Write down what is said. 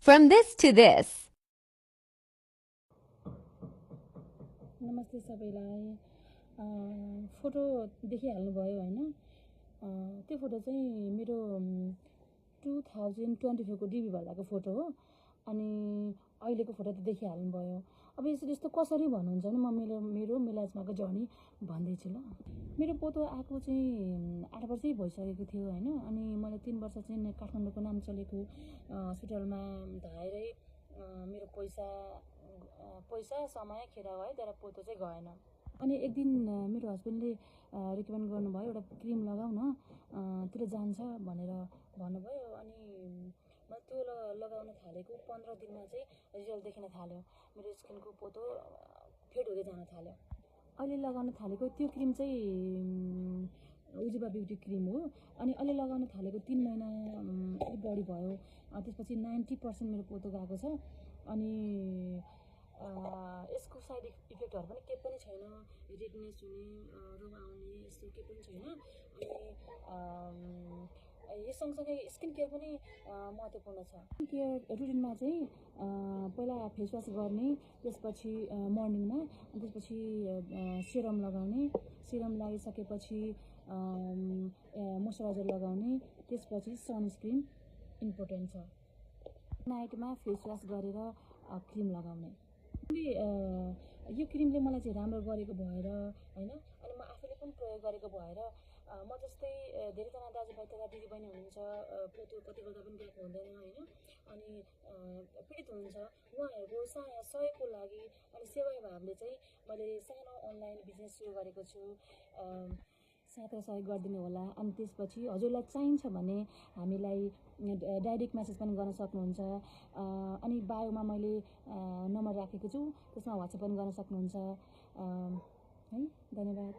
From this to this. नमस्ते सबैलाई। Photo देखिहाल्नुभयो हैन। त्यो फोटो चाहिँ मेरो 2024 को डिबी भर्दाको फोटो हो। अनि अहिलेको फोटो त देखिहाल्नुभयो। अब यस्तो कसरी भन्नुहुन्छ भने म मेरो मिलाजमाको जर्नी भन्दैछु ल। मेरो पोतो आएको चाहिँ 8 वर्षै भइसकेको थियो हैन। अनि मैले 3 वर्ष चाहिँ काठमाडौँको नाम चलेको हस्पिटलमा धाएरै मेरो पैसा समय खेर गयो, तर पोतो चाहिँ गएन। अनि एक दिन मेरो हस्बेन्डले रिकमेन्ड गर्नुभयो, एउटा क्रिम लगाऊ न, त्यसले जान्छ भनेर भन्नुभयो। अनि मैले त्यो लगाउन थालेको 15 दिनमा चाहिँ रिजल्ट देखिन थाल्यो। मेरो स्किनको पोतो फेड हुँदै जान थाल्यो। अहिले लगाउन थालेको त्यो क्रिम चाहिँ उजिबा ब्युटी क्रिम हो। अनि अहिले लगाउन थालेको 3 महिना अलिक बढी भयो। त्यसपछि 90% मेरो पोतो गएको छ। अनि यसको साइड इफेक्टहरू पनि केही पनि छैन। रेडनेस हुने, रोग आउने यस्तो केही पनि छैन। अनि यो सँगसँगै स्किन केयर पनि महत्त्वपूर्ण छ। स्किन केयर रुटिनमा चाहिँ पहिला फेस वास गर्ने, त्यसपछि मर्निङमा, अनि त्यसपछि सेरम लगाउने, सेरम लगाइसकेपछि मोइस्चराइजर लगाउने, त्यसपछि सनस्क्रिन इम्पोर्टेन्ट छ। नाइटमा फेस वास गरेर क्रिम लगाउने। यो क्रिमले मलाई चाहिँ राम्रो गरेको भएर हैन। अनि म आफैले पनि प्रयोग गरेको भएर म जस्तै धेरैजना दाजुभाइ तथा दिदीबहिनी हुनुहुन्छ, पोतो कति गर्दा पनि गएको हुँदैन हैन। अनि पीडित हुनुहुन्छ। उहाँहरूको सहयोगको लागि अनि सेवा भावले चाहिँ मैले सानो अनलाइन बिजनेस सुरु गरेको छु। साथ र सहयोग गरिदिनु होला। अनि त्यसपछि हजुरलाई चाहिन्छ भने हामीलाई डाइरेक्ट मेसेज पनि गर्न सक्नुहुन्छ। अनि बायोमा मैले नम्बर राखेको छु, त्यसमा वाट्सएप पनि गर्न सक्नुहुन्छ है। धन्यवाद।